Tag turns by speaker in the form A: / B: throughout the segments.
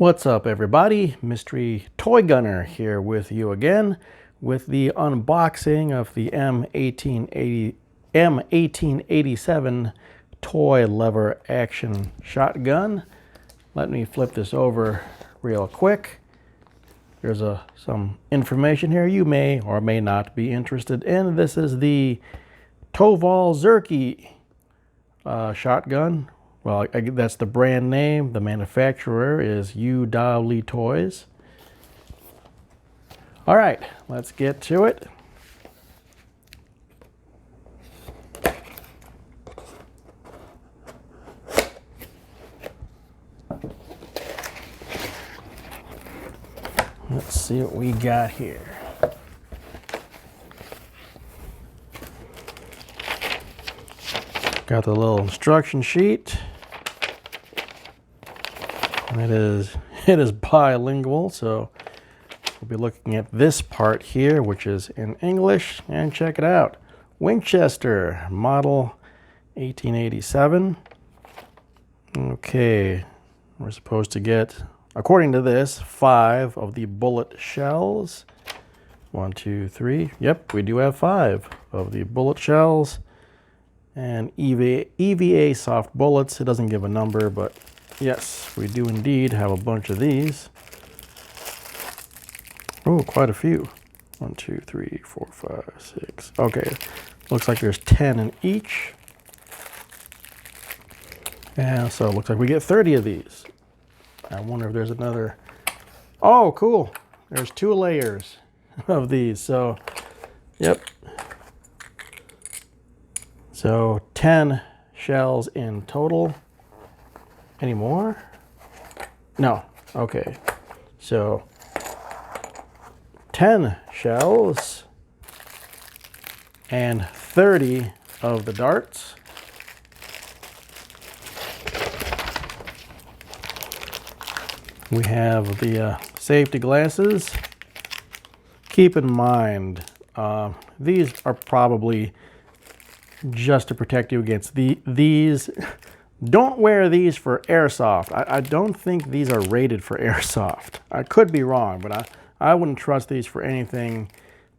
A: What's up, everybody? Mystery Toygunner here with you again with the unboxing of the M1887 toy lever action shotgun. Let me flip this over real quick. There's some information here you may or may not be interested in. This is the Toval Zerky shotgun. Well, that's the brand name. The manufacturer is U Toys. All right, let's get to it. Let's see what we got here. Got the little instruction sheet. And it is bilingual, so we'll be looking at this part here, which is in English. And check it out. Winchester, model 1887. Okay, we're supposed to get, according to this, 5 of the bullet shells. 1, 2, 3. Yep, we do have 5 of the bullet shells. And EVA soft bullets. It doesn't give a number, but yes, we do indeed have a bunch of these. Oh, quite a few. 1, 2, 3, 4, 5, 6. Okay, looks like there's 10 in each. And so it looks like we get 30 of these. I wonder if there's another. Oh, cool. There's 2 layers of these. So, yep. So 10 shells in total. Any more? No. Okay. So 10 shells and 30 of the darts. We have the safety glasses. Keep in mind, these are probably just to protect you against these. Don't wear these for airsoft. I don't think these are rated for airsoft. I could be wrong, but I wouldn't trust these for anything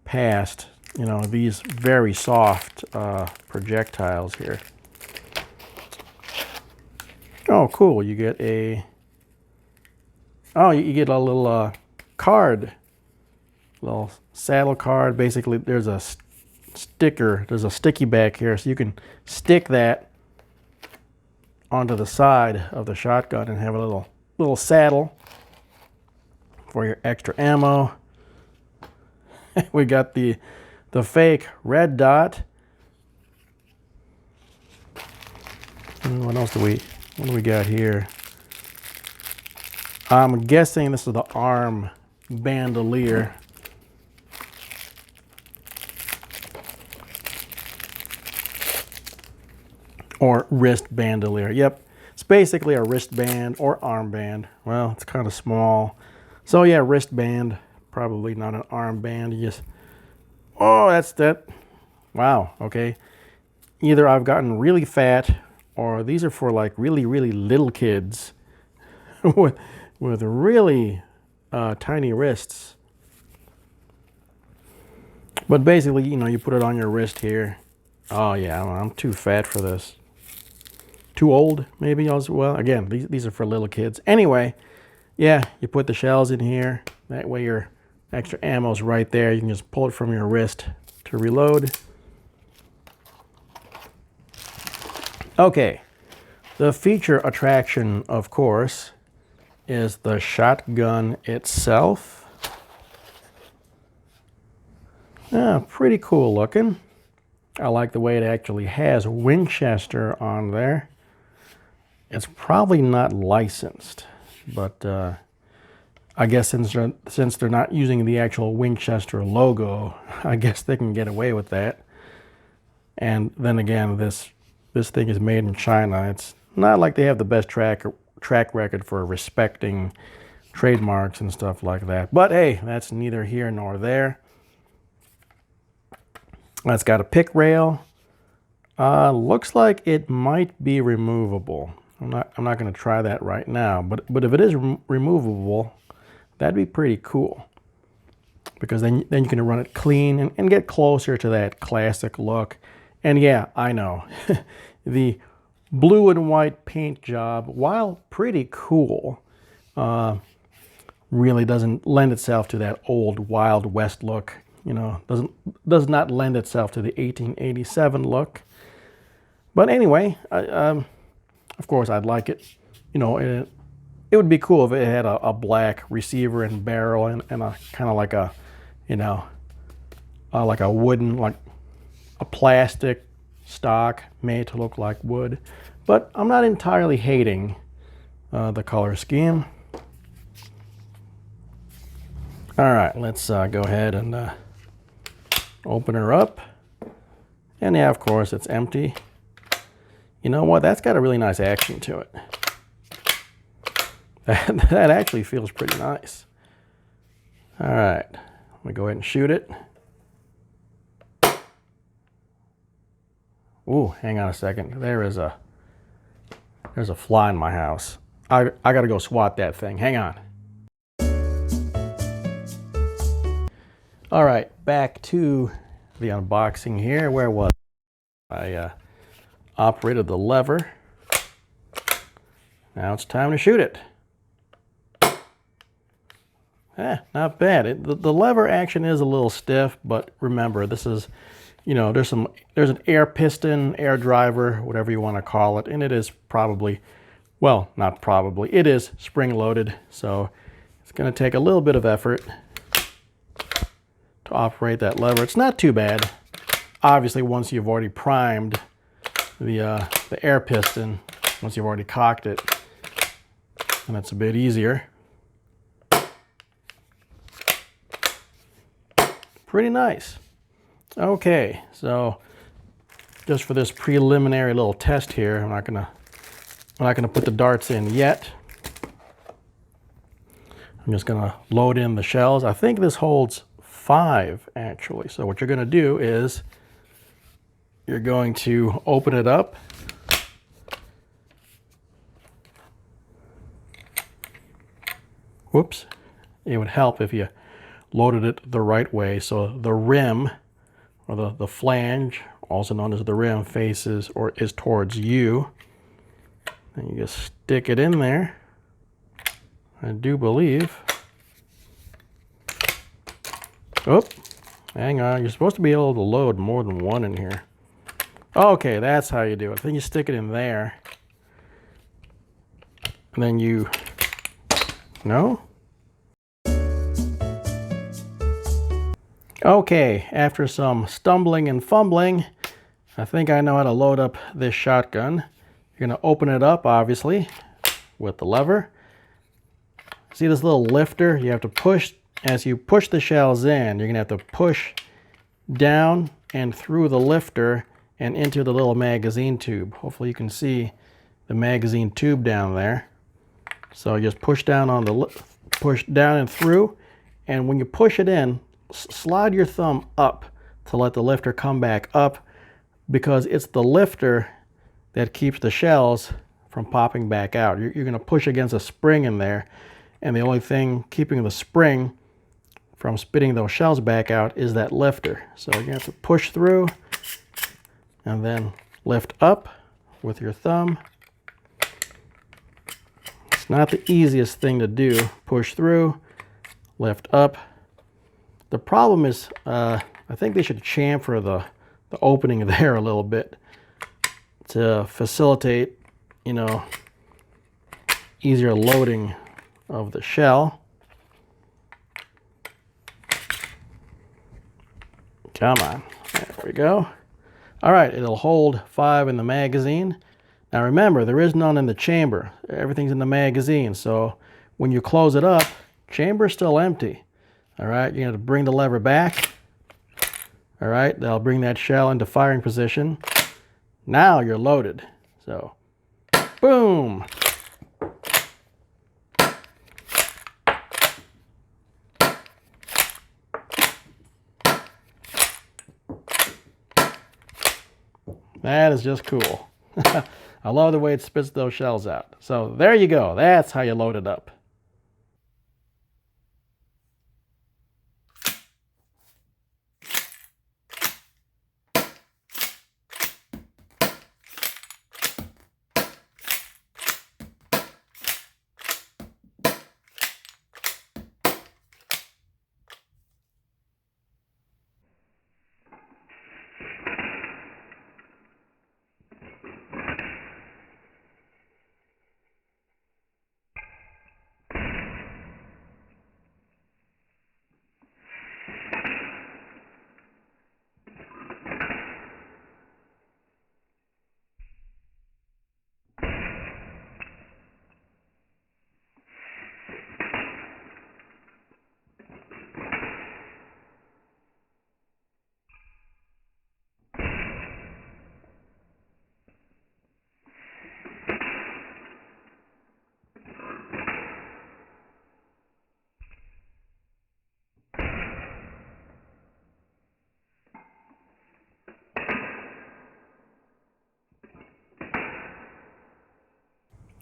A: past, you know, these very soft projectiles here. Oh, cool. You get a, oh, you get a little card, little saddle card. Basically, there's a sticker, there's a sticky back here, so you can stick that onto the side of the shotgun and have a little saddle for your extra ammo. We got the fake red dot. And what else what do we got here? I'm guessing this is the arm bandolier. Or wrist bandolier. Yep, it's basically a wristband or armband. Well, it's kind of small. So yeah, wristband, probably not an armband. You just, oh, that's that. Wow, okay. Either I've gotten really fat, or these are for like really, really little kids with really tiny wrists. But basically, you know, you put it on your wrist here. Oh yeah, I'm too fat for this. Too old, maybe as well. Again, these are for little kids. Anyway, yeah, you put the shells in here. That way your extra ammo's right there. You can just pull it from your wrist to reload. Okay, the feature attraction, of course, is the shotgun itself. Yeah, pretty cool looking. I like the way it actually has Winchester on there. It's probably not licensed, but I guess since they're not using the actual Winchester logo, I guess they can get away with that. And then again, this thing is made in China. It's not like they have the best track record for respecting trademarks and stuff like that. But hey, that's neither here nor there. It's got a pick rail. Looks like it might be removable. I'm not going to try that right now, but if it is removable, that'd be pretty cool, because then you can run it clean and get closer to that classic look. And yeah, I know the blue and white paint job, while pretty cool, really doesn't lend itself to that old Wild West look. You know, does not lend itself to the 1887 look. But anyway, of course, I'd like it. You know, it would be cool if it had a black receiver and barrel and a kind of like a, you know, like a wooden, like a plastic stock made to look like wood. But I'm not entirely hating the color scheme. All right, let's go ahead and open her up. And yeah, of course, it's empty. You know what? That's got a really nice action to it. That actually feels pretty nice. All right, I'm gonna go ahead and shoot it. Ooh, hang on a second. There's a fly in my house. I gotta go swat that thing. Hang on. All right, back to the unboxing here. Where was I? Operated the lever. Now it's time to shoot it. Not bad. The lever action is a little stiff, but remember, this is, you know, there's an air piston, air driver, whatever you want to call it, and it is probably, well, not probably, it is spring loaded, so it's going to take a little bit of effort to operate that lever. It's not too bad. Obviously, once you've already primed the air piston, once you've already cocked it, and it's a bit easier. Pretty nice. Okay, so just for this preliminary little test here, I'm not gonna put the darts in yet. I'm just gonna load in the shells. I think this holds 5 actually. So what you're gonna do is you're going to open it up. Whoops. It would help if you loaded it the right way. So the rim, or the flange, also known as the rim, faces or is towards you. And you just stick it in there. I do believe. Oh, hang on. You're supposed to be able to load more than one in here. Okay, that's how you do it. Then you stick it in there. And then you... No? Okay, after some stumbling and fumbling, I think I know how to load up this shotgun. You're going to open it up, obviously, with the lever. See this little lifter? You have to push, as you push the shells in, you're going to have to push down and through the lifter and into the little magazine tube. Hopefully you can see the magazine tube down there. So you just push down on the push down and through, and when you push it in, slide your thumb up to let the lifter come back up, because it's the lifter that keeps the shells from popping back out. You're going to push against a spring in there, and the only thing keeping the spring from spitting those shells back out is that lifter. So you're going to have to push through and then lift up with your thumb. It's not the easiest thing to do. Push through, lift up. The problem is, I think they should chamfer the opening there a little bit to facilitate, you know, easier loading of the shell. Come on, there we go. All right, it'll hold 5 in the magazine. Now remember, there is none in the chamber. Everything's in the magazine, so when you close it up, chamber's still empty. All right, you're going to bring the lever back. All right, that'll bring that shell into firing position. Now you're loaded. So, boom. That is just cool. I love the way it spits those shells out. So there you go. That's how you load it up.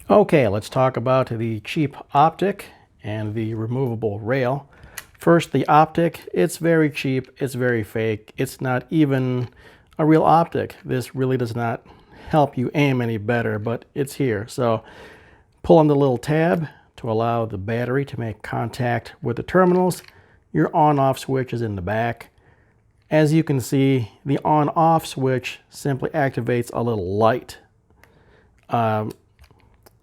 A: Okay, let's talk about the cheap optic and the removable rail. First, the optic. It's very cheap, it's very fake, it's not even a real optic. This really does not help you aim any better, but it's here. So pull on the little tab to allow the battery to make contact with the terminals. Your on-off switch is in the back. As you can see, the on-off switch simply activates a little light.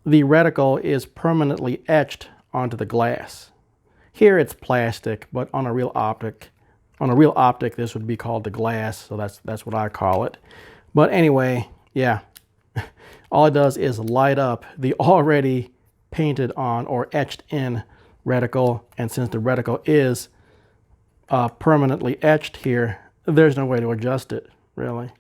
A: The reticle is permanently etched onto the glass. Here it's plastic, but on a real optic, this would be called the glass, so that's what I call it. But anyway, yeah, all it does is light up the already painted on or etched in reticle, and since the reticle is permanently etched here, there's no way to adjust it, really.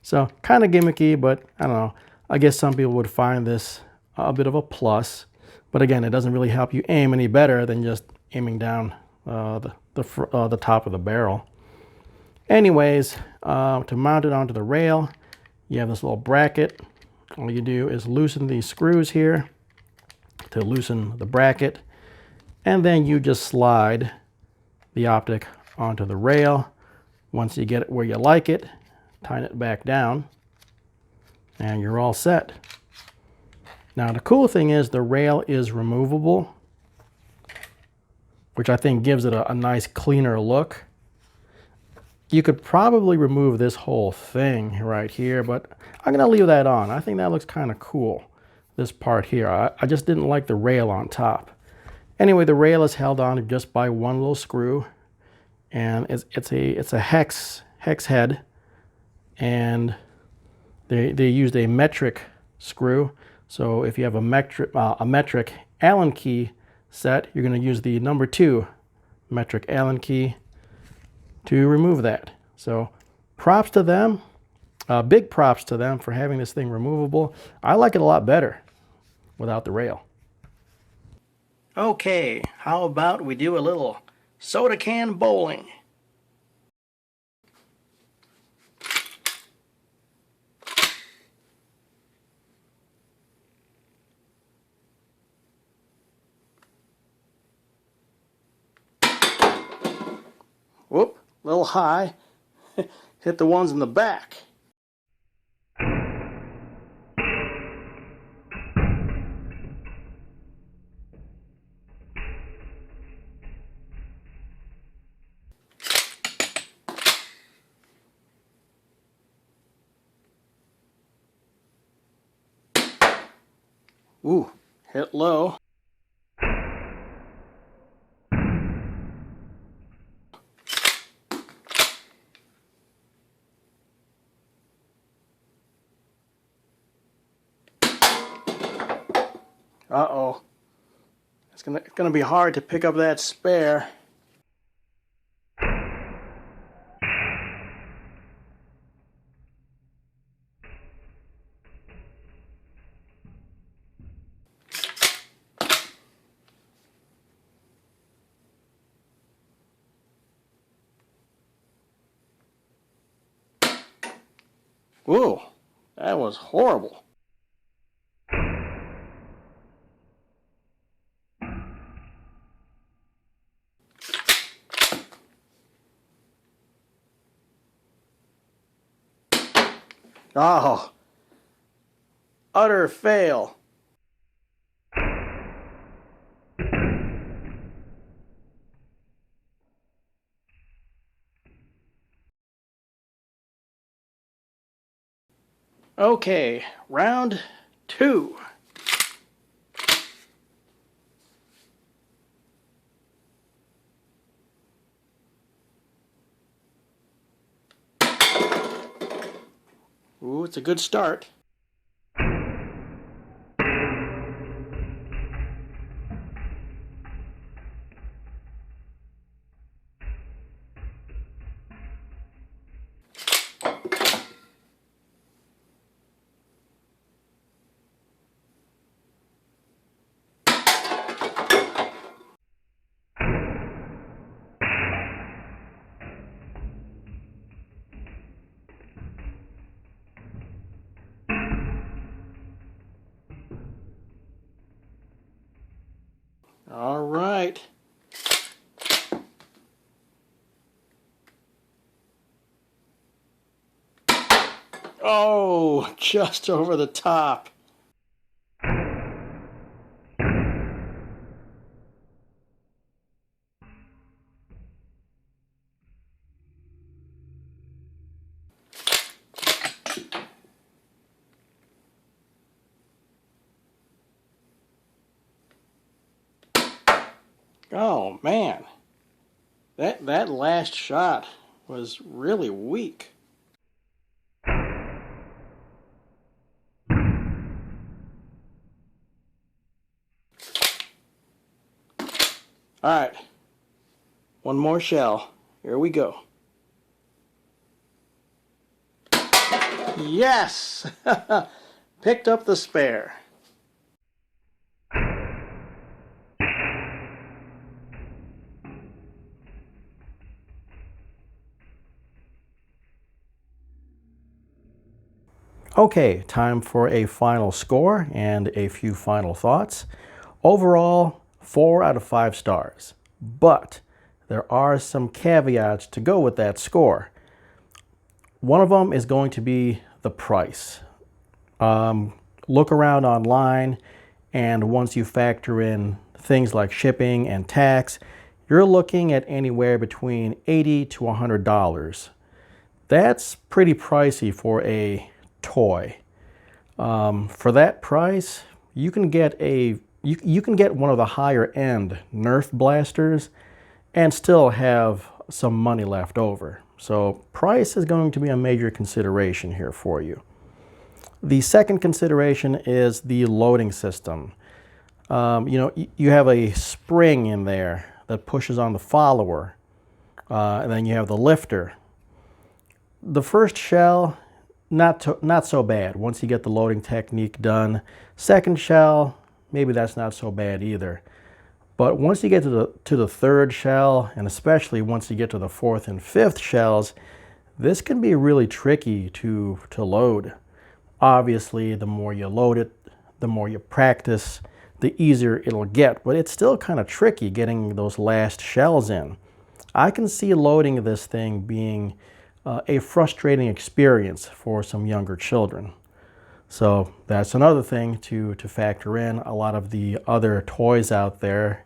A: So kind of gimmicky, but I don't know. I guess some people would find this a bit of a plus. But again, it doesn't really help you aim any better than just aiming down the top of the barrel. Anyways, to mount it onto the rail, you have this little bracket. All you do is loosen these screws here to loosen the bracket, and then you just slide the optic onto the rail. Once you get it where you like it, tighten it back down, and you're all set. Now the cool thing is the rail is removable, which I think gives it a nice cleaner look. You could probably remove this whole thing right here, but I'm gonna leave that on. I think that looks kind of cool, this part here. I just didn't like the rail on top. Anyway, the rail is held on just by one little screw, and it's a hex head, and they used a metric screw. So if you have a metric Allen key set, you're going to use the number 2 metric Allen key to remove that. So props to them, big props to them for having this thing removable. I like it a lot better without the rail. Okay, how about we do a little soda can bowling? Whoop, a little high. Hit the ones in the back. Ooh, hit low. Uh-oh. It's gonna be hard to pick up that spare. Ooh, that was horrible. Oh, utter fail. Okay, round 2. Ooh, it's a good start. All right. Oh, just over the top. Oh, man. That last shot was really weak. All right. One more shell. Here we go. Yes! Picked up the spare. Okay, time for a final score and a few final thoughts. Overall, 4 out of 5 stars. But there are some caveats to go with that score. One of them is going to be the price. Look around online, and once you factor in things like shipping and tax, you're looking at anywhere between $80 to $100. That's pretty pricey for a toy. For that price, you can get you can get one of the higher end Nerf blasters and still have some money left over. So price is going to be a major consideration here for you. The second consideration is the loading system. You have a spring in there that pushes on the follower, and then you have the lifter. The first shell, not so bad once you get the loading technique done. Second shell, maybe that's not so bad either. But once you get to the third shell, and especially once you get to the fourth and fifth shells, this can be really tricky to load. Obviously, the more you load it, the more you practice, the easier it'll get. But it's still kind of tricky getting those last shells in. I can see loading this thing being a frustrating experience for some younger children. So that's another thing to factor in. A lot of the other toys out there,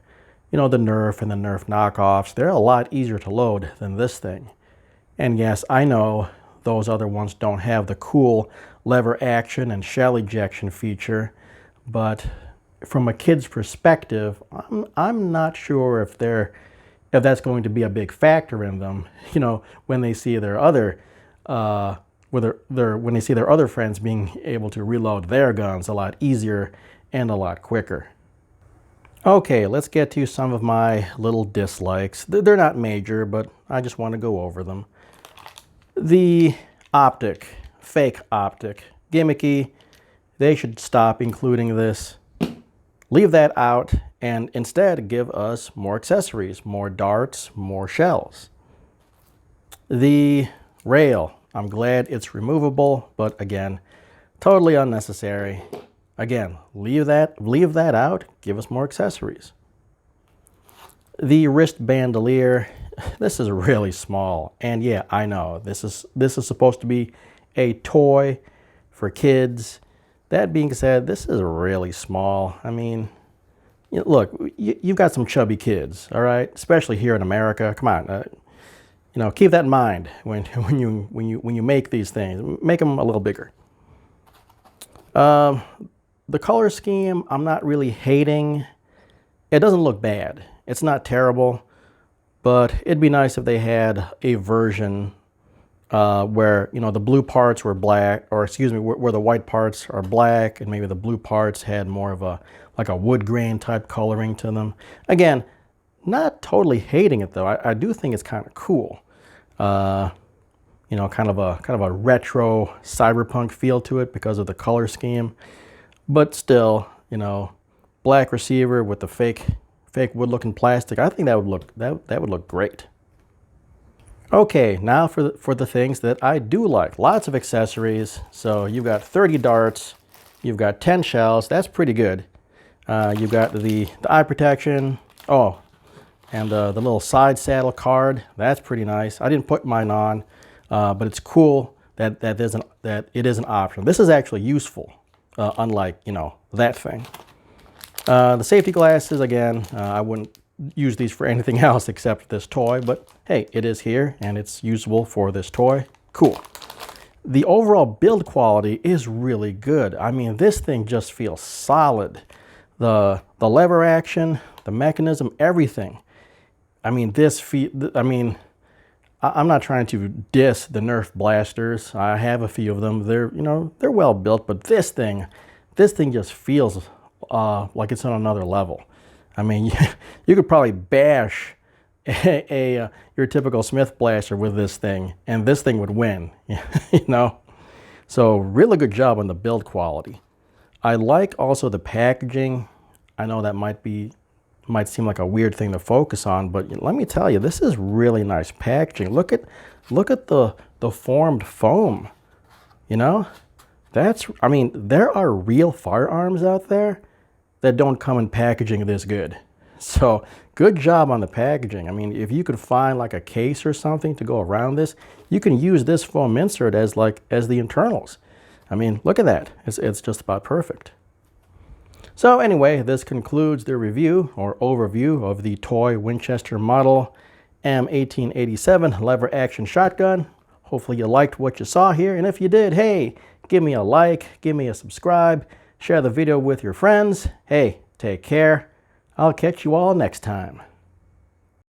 A: the Nerf and the Nerf knockoffs, they're a lot easier to load than this thing. And yes, I know those other ones don't have the cool lever action and shell ejection feature, but from a kid's perspective, I'm not sure if that's going to be a big factor in them, when they see their other when they see their other friends being able to reload their guns a lot easier and a lot quicker. Okay, let's get to some of my little dislikes. They're not major, but I just want to go over them. The optic, fake optic, gimmicky. They should stop including this. Leave that out and instead give us more accessories, more darts, more shells. The rail, I'm glad it's removable, but again, totally unnecessary. Again, leave that out, give us more accessories. The wrist bandolier, this is really small, and yeah, I know this is supposed to be a toy, for kids. That being said, this is really small. I mean, look, you've got some chubby kids, all right? Especially here in America. Come on, keep that in mind when you make these things. Make them a little bigger. The color scheme, I'm not really hating. It doesn't look bad. It's not terrible, but it'd be nice if they had a version where the blue parts were black, or excuse me, where the white parts are black, and maybe the blue parts had more of a wood grain type coloring to them. Again, not totally hating it though. I do think it's kind of cool. Kind of a retro cyberpunk feel to it because of the color scheme. But still, black receiver with the fake wood-looking plastic. I think that would look great. Okay, now for the things that I do like. Lots of accessories. So you've got 30 darts, you've got 10 shells. That's pretty good. You've got the eye protection. Oh, and the little side saddle card. That's pretty nice. I didn't put mine on, but it's cool that it is an option. This is actually useful, unlike that thing. The safety glasses, again, I wouldn't use these for anything else except this toy, but hey, it is here and it's usable for this toy. Cool. The overall build quality is really good. I mean, this thing just feels solid. The lever action, the mechanism, everything. I mean, I'm not trying to diss the Nerf blasters. I have a few of them. They're well built, but this thing just feels like it's on another level. I mean, you could probably bash your typical Smith blaster with this thing, and this thing would win. So really good job on the build quality. I like also the packaging. I know that might seem like a weird thing to focus on, but let me tell you, this is really nice packaging. Look at the formed foam. I mean, there are real firearms out there that don't come in packaging this good. So good job on the packaging. I mean, if you could find like a case or something to go around this, you can use this foam insert as the internals. I mean, look at that. It's just about perfect. So anyway, this concludes the review or overview of the toy Winchester model M1887 lever action shotgun. Hopefully you liked what you saw here, and if you did, hey, give me a like, give me a subscribe, share the video with your friends. Hey, take care. I'll catch you all next time.